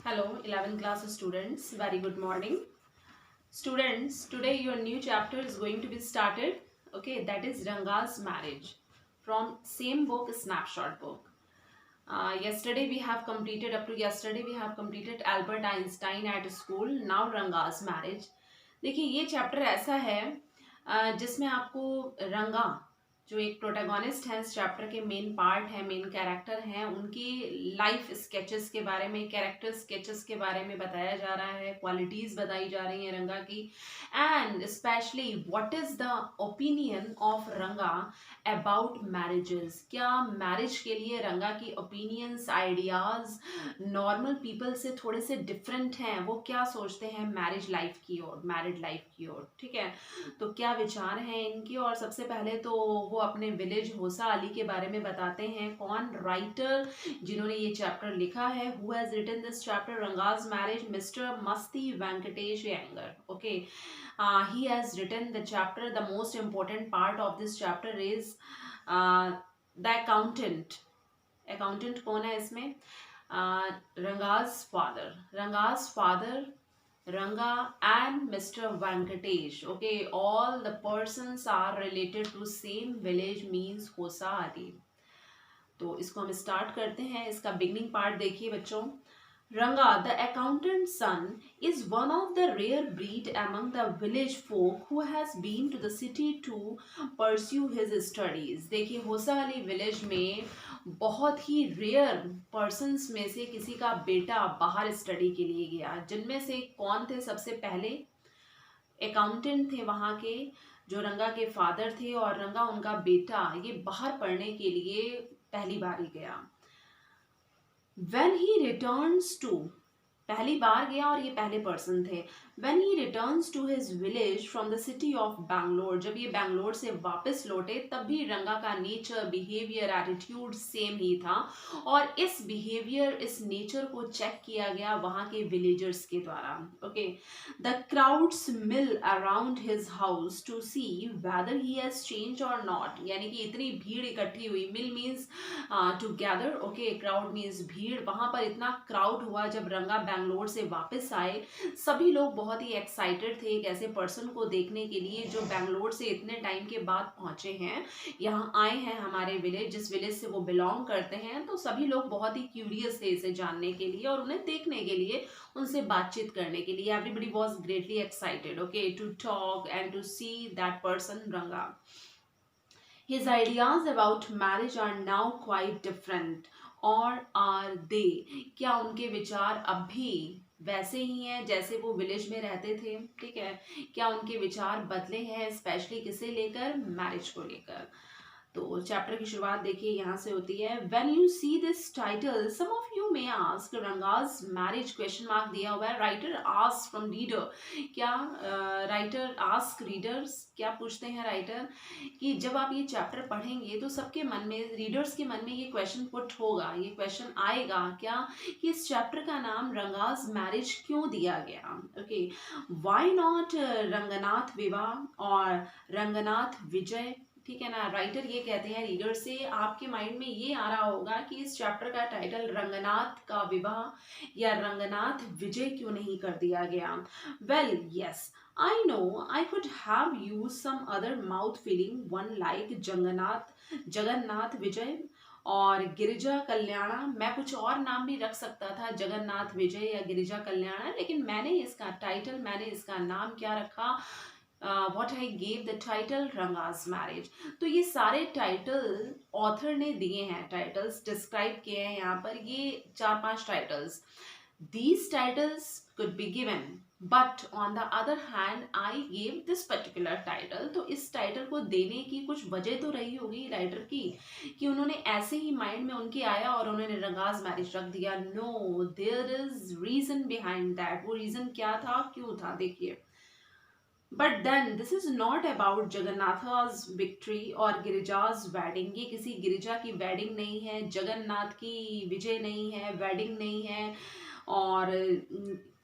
Hello, 11th class students. Very good morning. Students, today your new chapter is going to be started. Okay, that is Ranga's marriage from same book, Snapshot book. Yesterday we have completed, up to yesterday we have completed Albert Einstein at school. Now Ranga's marriage. देखिए ये chapter ऐसा है जिसमें आपको रंगा जो एक protagonist है इस चैप्टर के मेन पार्ट है, मेन कैरेक्टर हैं, उनकी लाइफ स्केचेस के बारे में, कैरेक्टर स्केचेस के बारे में बताया जा रहा है, क्वालिटीज बताई जा रही हैं रंगा की, and specially what is the opinion of रंगा अबाउट मैरिजेस। क्या मैरिज के लिए रंगा की ओपिनियंस, आइडियाज नॉर्मल पीपल से थोड़े से डिफरेंट हैं, वो क्या सोचते हैं मैरिज लाइफ की ओर, मैरिड लाइफ की ओर। ठीक है, तो क्या विचार हैं इनकी। और सबसे पहले तो वो अपने विलेज होसा अली के बारे में बताते हैं। कौन राइटर जिन्होंने ये चैप्टर लिखा है, who has written this chapter Ranga's marriage, mister Masti Venkatesha Iyengar. Okay, he has written the chapter. The most important part of this chapter is the accountant. accountant कौन है इसमें? Ranga's father. Ranga's father, Ranga and Mr. Venkatesh. Okay, all the persons are related to same village, means होसा अली। तो इसको हम start करते हैं। इसका बिगनिंग पार्ट देखिए बच्चों। Ranga, the accountant's son, is one of the rare breed among the village folk who has been to the city to pursue his studies. देखिए होसा अली विलेज में बहुत ही रेयर पर्सन्स में से किसी का बेटा बाहर स्टडी के लिए गया। जिनमें से कौन थे? सबसे पहले अकाउंटेंट थे वहाँ के, जो रंगा के फादर थे, और रंगा उनका बेटा ये बाहर पढ़ने के लिए पहली बार ही गया। When he returns to, पहली बार गया और ये पहले पर्सन थे। When he returns to his village from the city of Bangalore, जब ये बैंगलोर से वापस लौटे तब भी रंगा का नेचर, बिहेवियर, एटीट्यूड सेम ही था। और इस बिहेवियर, इस नेचर को चेक किया गया वहाँ के विलेजर्स के द्वारा। Okay, the crowds mill around his house to see whether he has change or not. यानी कि इतनी भीड़ इकट्ठी हुई, mill means together. Okay, crowd means भीड़। वहाँ पर इतना क्राउड हुआ जब रंगा बैंगलोर से वापस आए। सभी लोग बहुत ही एक्साइटेड थे एक ऐसे पर्सन को देखने के लिए जो बैंगलोर से इतने टाइम के बाद पहुंचे हैं, यहाँ आए हैं हमारे विलेज, जिस विलेज से वो बिलोंग करते हैं। तो सभी लोग बहुत ही क्यूरियस थे इसे जानने के लिए और उन्हें देखने के लिए, उनसे बातचीत करने के लिए। Everybody was greatly excited, okay, to talk and to see that person Ranga. His ideas about marriage are now quite different. और आर दे, क्या उनके विचार अब भी वैसे ही हैं जैसे वो विलेज में रहते थे? ठीक है, क्या उनके विचार बदले हैं, स्पेशली किसे लेकर? मैरिज को लेकर। तो चैप्टर की शुरुआत देखिए यहाँ से होती है। When you see this title, some of you may ask Ranga's marriage question mark दिया हुआ है। राइटर आस्क फ्रॉम रीडर, क्या राइटर आस्क रीडर्स, क्या पूछते हैं राइटर कि जब आप ये चैप्टर पढ़ेंगे तो सबके मन में, रीडर्स के मन में ये क्वेश्चन पुट होगा, ये क्वेश्चन आएगा क्या कि इस चैप्टर का नाम रंगाज मैरिज क्यों दिया गया? ओके, व्हाई नॉट रंगनाथ विवाह और रंगनाथ विजय? ठीक है ना, राइटर ये कहते हैं रीडर से, आपके माइंड में ये आ रहा होगा कि इस चैप्टर का टाइटल रंगनाथ का विवाह या रंगनाथ विजय क्यों नहीं कर दिया गया? Well yes, I know I could have use some other mouth feeling one like Jagannath Vijay or Girija कल्याणा। मैं कुछ और नाम भी रख सकता था, जगन्नाथ विजय या गिरिजा कल्याणा, लेकिन मैंने इसका टाइटल, मैंने इसका नाम क्या रखा? What I gave the title Ranga's Marriage। तो ये सारे टाइटल ऑथर ने दिए हैं, टाइटल्स डिस्क्राइब किए हैं यहाँ पर, ये 4-5 titles. These titles could be given, but on the other hand I gave this particular title। तो इस टाइटल को देने की कुछ वजह तो रही होगी राइटर की, कि उन्होंने ऐसे ही माइंड में उनके आया और उन्होंने रंगाज मैरिज रख दिया। No, there is reason behind that. वो रीजन क्या था, क्यों था, देखिए। But then this is not about Jagannatha's victory or Girija's wedding. ये किसी गिरिजा की वेडिंग नहीं है, जगन्नाथ की विजय नहीं है, वेडिंग नहीं है, और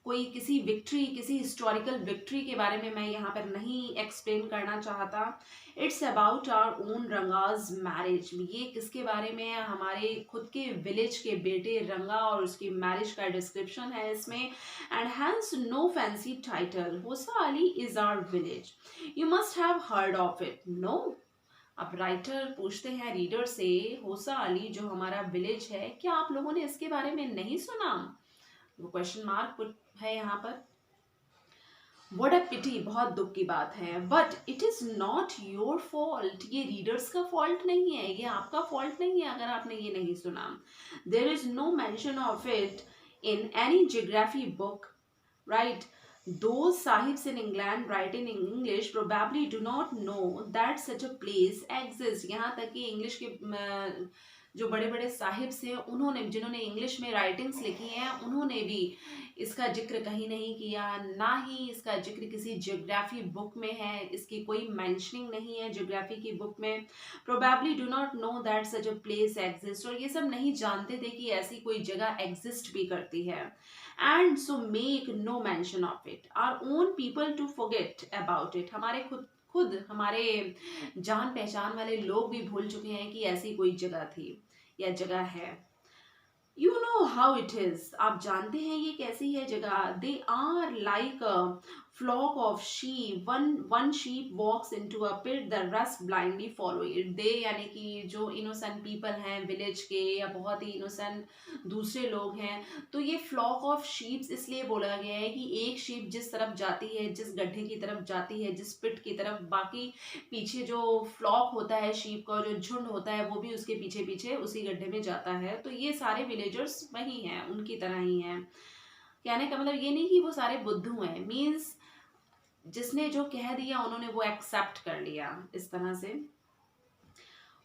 कोई किसी विक्ट्री, किसी हिस्टोरिकल विक्ट्री के बारे में मैं यहाँ पर नहीं एक्सप्लेन करना चाहता। It's about our own Ranga's marriage. ये किसके बारे में है? हमारे खुद के विलेज के बेटे रंगा और उसकी मैरिज का डिस्क्रिप्शन है इसमें। And hence no fancy title, Hosahalli is our village, you must have heard of it. No. अब राइटर पूछते हैं रीडर से, होसा अली जो हमारा विलेज है, क्या आप लोगों ने इसके बारे में नहीं सुना? वो क्वेश्चन मार्क पुट है यहाँ पर। व्हाट अ पिटी, बहुत दुख की बात है। But it is not your fault, ये रीडर्स का फॉल्ट नहीं है, ये आपका फॉल्ट नहीं है अगर आपने ये नहीं सुना। There is no mention of it in any geography book, right? Those sahibs in England writing in English probably do not know that such a place exists. यहाँ तक कि इंग्लिश के जो बड़े बड़े साहिब्स हैं, उन्होंने, जिन्होंने इंग्लिश में राइटिंग्स लिखी हैं, उन्होंने भी इसका जिक्र कहीं नहीं किया, ना ही इसका जिक्र किसी जियोग्राफी बुक में है, इसकी कोई मेंशनिंग नहीं है जियोग्राफी की बुक में। Probably do not know that such a place exist, और ये सब नहीं जानते थे कि ऐसी कोई जगह एग्जिस्ट भी करती है। And so make no mention of it, our own people to forget about it, हमारे खुद हमारे जान पहचान वाले लोग भी भूल चुके हैं कि ऐसी कोई जगह थी या जगह है। You know how it is, आप जानते हैं ये कैसी है जगह। They are like a flock of sheep, one sheep walks into a pit, the rest blindly follow it. They यानी कि जो इनोसेंट पीपल हैं विलेज के, या बहुत ही इनोसेंट दूसरे लोग हैं, तो ये फ्लॉक ऑफ शीप्स इसलिए बोला गया है कि एक शीप जिस तरफ जाती है, जिस गड्ढे की तरफ जाती है, जिस पिट की तरफ, बाकी पीछे जो फ्लॉक होता है शीप का, जो झुंड होता है, वो भी उसके पीछे पीछे उसी गड्ढे में जाता है। तो ये सारे विलेजर्स वही हैं, उनकी तरह ही हैं। कहने का मतलब ये नहीं कि वो सारे बुद्धू हैं, मीन्स जिसने जो कह दिया उन्होंने वो एक्सेप्ट कर लिया, इस तरह से।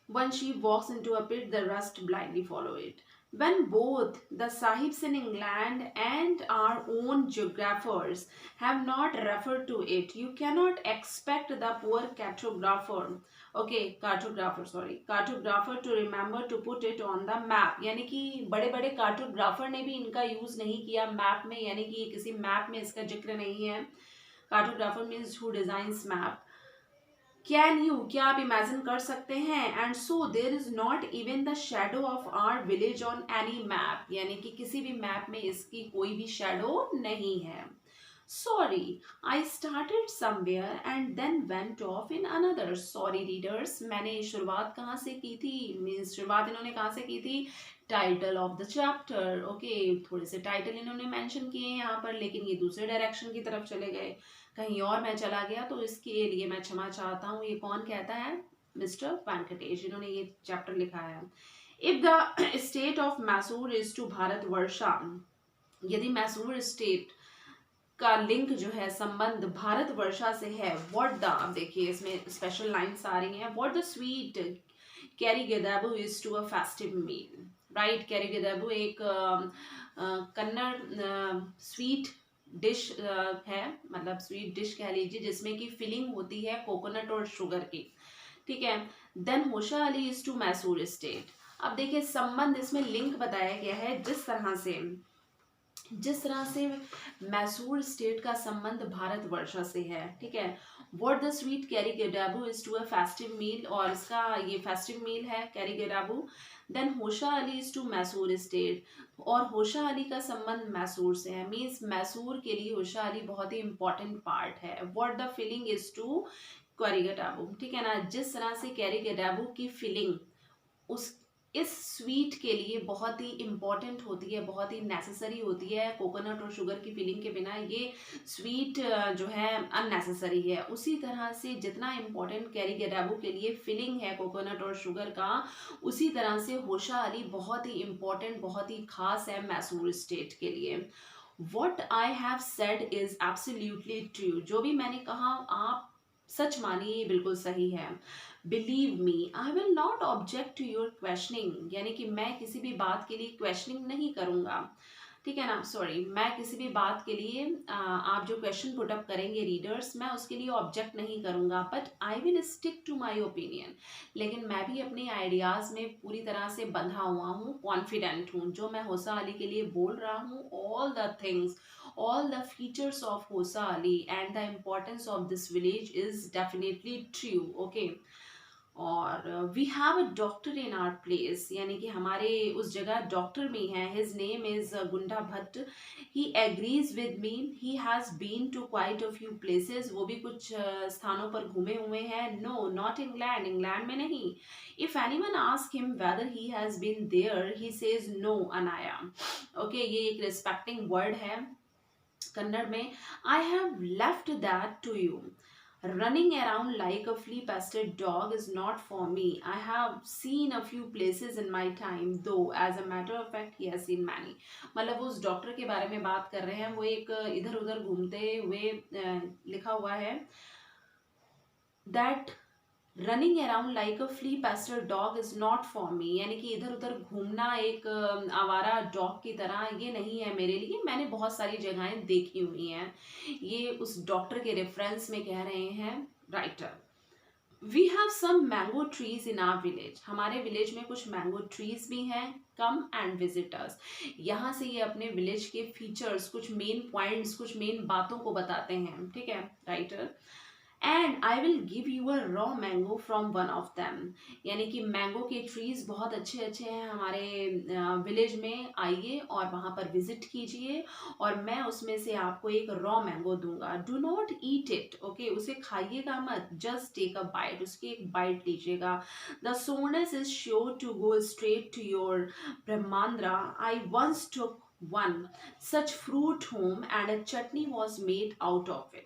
One sheep walks into a pit, the rest blindly follow it. When both the Sahibs in England and our own geographers have not referred to it, you cannot expect the poor cartographer to remember to put it on the map. यानी कि बड़े बड़े cartographer ने भी इनका use नहीं किया map में, यानी कि किसी मैप में इसका जिक्र नहीं है। Cartographer means who designs map. Can you, क्या आप इमेजिन कर सकते हैं? And so there is not even the shadow of our village on any map, यानी कि किसी भी मैप में इसकी कोई भी शेडो नहीं है। Sorry, I started somewhere and then went off in another. Sorry readers, मैंने शुरुआत कहाँ से की थी? मीन्स शुरुआत इन्होंने कहाँ से की थी? Title of the chapter. Okay, थोड़े से टाइटल इन्होंने मेंशन किए हैं यहाँ पर, लेकिन ये दूसरे डायरेक्शन की तरफ चले गए, कहीं और मैं चला गया, तो इसके लिए मैं क्षमा चाहता हूँ। ये कौन कहता है? मिस्टर वेंकटेश, इन्होंने ये चैप्टर लिखा है। If the state of Mysore is to Bharatavarsha, यदि मैसूर स्टेट का लिंक जो है, संबंध भारतवर्षा से है, व्हाट द, अब देखिए इसमें स्पेशल लाइन्स आ रही हैं, what the sweet kari gadabu is to a festive meal, right? Kari gadabu एक कन्नड़ स्वीट डिश है, मतलब स्वीट डिश कह लीजिए, जिसमें कि फिलिंग होती है कोकोनट और शुगर की, ठीक है। Then Hosahalli is to Mysore state. अब देखिए संबंध, इसमें लिंक बताया गया है, जिस तरह से मैसूर स्टेट का संबंध भारतवर्षा से है, ठीक है। What the sweet kari gadabu is to a festive meal, और इसका ये फेस्टिव मील है kari gadabu. Then Hosahalli is to Mysore state, और होशा अली का संबंध मैसूर से है, मीन्स मैसूर के लिए होशा अली बहुत ही इंपॉर्टेंट पार्ट है। What the feeling is to kari gadabu, ठीक है ना। जिस तरह से कैरी गडाबू की फीलिंग उस इस स्वीट के लिए बहुत ही इम्पॉर्टेंट होती है, बहुत ही नेसेसरी होती है। कोकोनट और शुगर की फीलिंग के बिना ये स्वीट जो है अननेसेसरी है। उसी तरह से जितना इम्पॉर्टेंट कैरी गडाबू के लिए फीलिंग है कोकोनट और शुगर का, उसी तरह से होशा अली बहुत ही इम्पॉर्टेंट, बहुत ही खास है मैसूर स्टेट के लिए। What I have said is absolutely true. जो भी मैंने कहा आप सच मानिए, बिल्कुल सही है। Believe me, I will not object to your questioning, यानी कि मैं किसी भी बात के लिए क्वेश्चनिंग नहीं करूँगा, ठीक है ना। सॉरी, मैं किसी भी बात के लिए आप जो क्वेश्चन पुट अप करेंगे रीडर्स, मैं उसके लिए ऑब्जेक्ट नहीं करूँगा, but I will stick to my opinion. लेकिन मैं भी अपने आइडियाज़ में पूरी तरह से बंधा हुआ हूँ, कॉन्फिडेंट हूँ। जो मैं होशा अली के लिए बोल रहा हूँ, all the things, all the features of Hosa Ali and the importance of this village is definitely true. Okay. और we have a doctor in our place, यानी कि हमारे उस जगह डॉक्टर भी हैं. His name is Gunda Bhatt. He agrees with me. He has been to quite a few places. वो भी कुछ स्थानों पर घूमे हुए हैं. नो नॉट इंग्लैंड, इंग्लैंड में नहीं. If anyone ask him whether he has been there he says no अनाया. ओके, ये एक रिस्पेक्टिंग वर्ड है कन्नड़ में. I have left that to you. Running around like a flea-pested dog is not for me. I have seen a few places in my time, though as a matter of fact he has seen many. मतलब उस doctor के बारे में बात कर रहे हैं. वो एक इधर उधर घूमते हुए लिखा हुआ है that running around like a flea pester dog is not for me. यानी कि इधर उधर घूमना एक आवारा डॉग की तरह ये नहीं है मेरे लिए. मैंने बहुत सारी जगहें देखी हुई हैं. ये उस डॉक्टर के रेफरेंस में कह रहे हैं writer. We have some mango trees in our village. हमारे विलेज में कुछ मैंगो ट्रीज भी हैं. Come and visitors. यहाँ से ये अपने विलेज के फीचर्स, कुछ मेन पॉइंट्स, कुछ मेन बातों को बताते हैं. ठीक है writer. And I will give you a raw mango from one of them. यानी कि मैंगो के ट्रीज बहुत अच्छे अच्छे हैं हमारे विलेज में. आइए और वहाँ पर विजिट कीजिए और मैं उसमें से आपको एक रॉ मैंगो दूंगा. Do not eat it. Okay, उसे खाइएगा मत. Just take a bite. उसकी एक बाइट लीजिएगा. The sourness is sure to go straight to your brahmarandhra. I once took one such fruit home and a chutney was made out of it.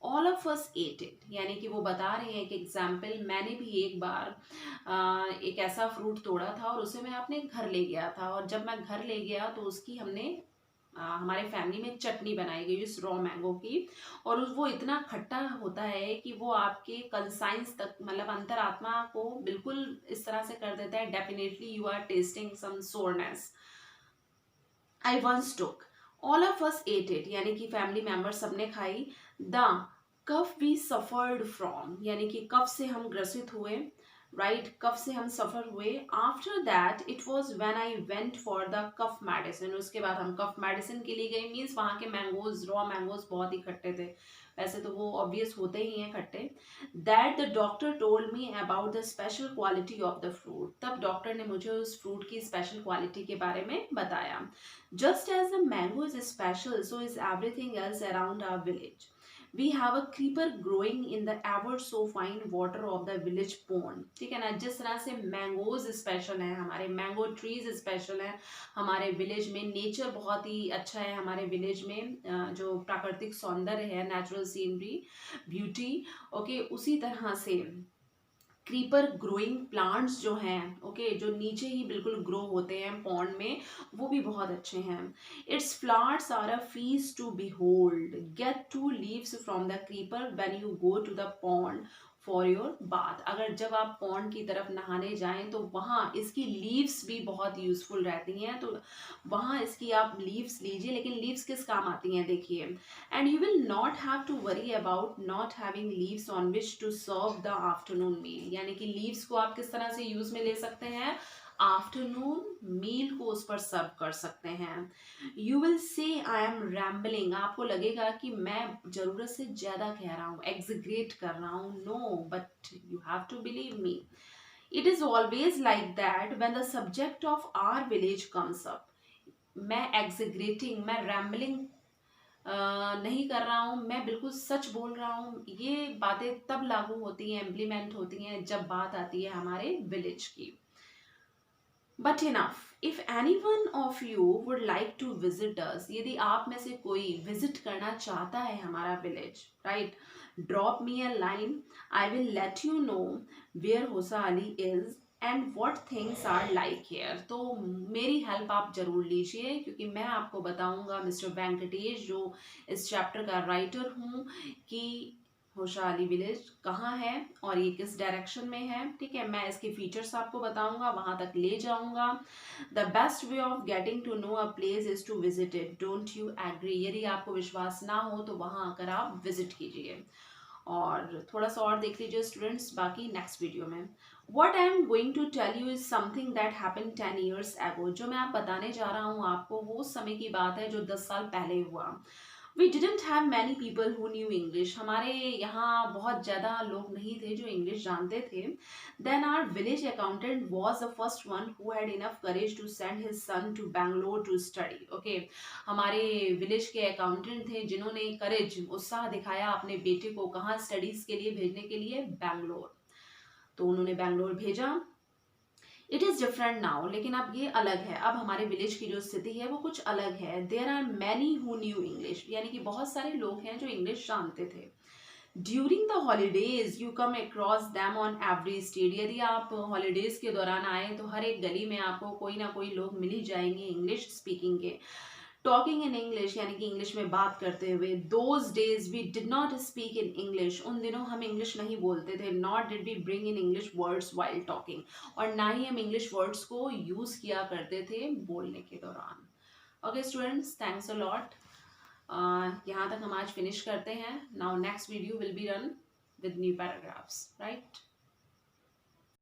All of us ate it. यानी कि वो बता रहे हैं कि एग्जाम्पल, मैंने भी एक बार एक ऐसा फ्रूट तोड़ा था और उसे मैं अपने घर ले गया था. और जब मैं घर ले गया तो उसकी हमने हमारे फैमिली में चटनी बनाई गई इस रॉ मैंगो की. और वो इतना खट्टा होता है कि वो आपके कंसाइंस तक, मतलब अंतरात्मा को बिल्कुल इस तरह से कर देता है. Definitely you are testing some soreness. I once took. All of us at it. यानी कि फैमिली मेंबर सबने खाई. The cough we suffered from. यानी कि कफ से हम ग्रसित हुए. राइट, कफ से हम सफर हुए. After that it was when I went for the cough medicine. उसके बाद हम कफ मेडिसिन के लिए गए. मीन्स वहाँ के मैंगोज, रॉ मैंगोज बहुत ही खट्टे थे. वैसे तो वो ऑब्वियस होते ही हैं खट्टे. That the doctor told me about the special quality of the fruit. तब डॉक्टर ने मुझे उस फ्रूट की स्पेशल क्वालिटी के बारे में बताया. Just as the mango is special, so is everything else around our village. We have a creeper growing in the ever so fine water of the village pond. ठीक है ना. जिस तरह से मैंगोज स्पेशल हैं, हमारे मैंगो ट्रीज स्पेशल हैं हमारे विलेज में. नेचर बहुत ही अच्छा है हमारे विलेज में. जो प्राकृतिक सौंदर्य है, नेचुरल सीनरी, ब्यूटी. ओके, उसी तरह से क्रीपर ग्रोइंग प्लांट्स जो हैं, ओके, जो नीचे ही बिल्कुल ग्रो होते हैं पॉन्ड में, वो भी बहुत अच्छे हैं. Its flowers are a feast to behold. Get 2 leaves from the creeper when you go to the pond for your bath. अगर जब आप पॉन्ड की तरफ नहाने जाएं तो वहाँ इसकी लीव्स भी बहुत यूजफुल रहती हैं. तो वहाँ इसकी आप लीव्स लीजिए. लेकिन लीव्स किस काम आती हैं देखिए. And you will not have to worry about not having leaves on which to serve the afternoon meal. यानी कि लीव्स को आप किस तरह से यूज में ले सकते हैं. आफ्टरनून मील को उस पर सर्व कर सकते हैं. You will say I am rambling. आपको लगेगा कि मैं जरूरत से ज्यादा कह रहा हूँ, एग्जिग्रेट कर रहा हूँ. No, but you have to believe me. It is always like that when the subject of our village comes up. मैं एग्जिग्रेटिंग, मैं रैम्बलिंग नहीं कर रहा हूँ, मैं बिल्कुल सच बोल रहा हूँ. ये बातें तब लागू होती हैं, इम्प्लीमेंट होती हैं जब बात आती है हमारे विलेज की. But enough. If any one of you would like to visit us. यदि आप में से कोई विजिट करना चाहता है हमारा village, right, drop me a line. I will let you know where Hosahalli is and what things are like here. तो मेरी हेल्प आप जरूर लीजिए, क्योंकि मैं आपको बताऊंगा, मिस्टर वेंकटेश जो इस चैप्टर का राइटर हूँ, कि होशा अली विलेज कहाँ है और ये किस डायरेक्शन में है. ठीक है, मैं इसके फीचर्स आपको बताऊंगा, वहाँ तक ले जाऊंगा. The best way of getting to know a place is to visit it. Don't you agree. यदि आपको विश्वास ना हो तो वहाँ आकर आप विजिट कीजिए. और थोड़ा सा और देख लीजिए स्टूडेंट्स बाकी नेक्स्ट वीडियो में. What I am going to tell you is something that happened 10 years ago. जो मैं आप बताने जा रहा हूँ आपको वो समय की बात है जो 10 साल पहले हुआ. We didn't have many people who knew English. हमारे यहाँ बहुत ज़्यादा लोग नहीं थे जो इंग्लिश जानते थे. Then our village accountant was the first one who had enough courage to send his son to Bangalore to study. Okay, हमारे विलेज के अकाउंटेंट थे जिन्होंने करेज उत्साह दिखाया अपने बेटे को कहाँ स्टडीज के लिए भेजने के लिए, बैंगलोर. तो उन्होंने बैंगलोर भेजा. इट इज़ डिफरेंट नाउ, लेकिन अब ये अलग है. अब हमारे विलेज की जो स्थिति है वो कुछ अलग है. There are many who knew English, यानी कि बहुत सारे लोग हैं जो इंग्लिश जानते थे. During the holidays you come across them on every street. यदि आप हॉलीडेज के दौरान आए तो हर एक गली में आपको कोई ना कोई लोग मिल ही जाएंगे इंग्लिश स्पीकिंग के. टॉकिंग इन इंग्लिश, यानी कि इंग्लिश में बात करते हुए. Those days we did not speak in English. उन दिनों हम इंग्लिश नहीं बोलते थे. Not did we bring in English words while talking. और ना ही हम इंग्लिश वर्ड्स को यूज़ किया करते थे बोलने के दौरान. Okay students, thanks a lot. यहाँ तक हम आज फिनिश करते हैं. Now next video will be run with new paragraphs, right.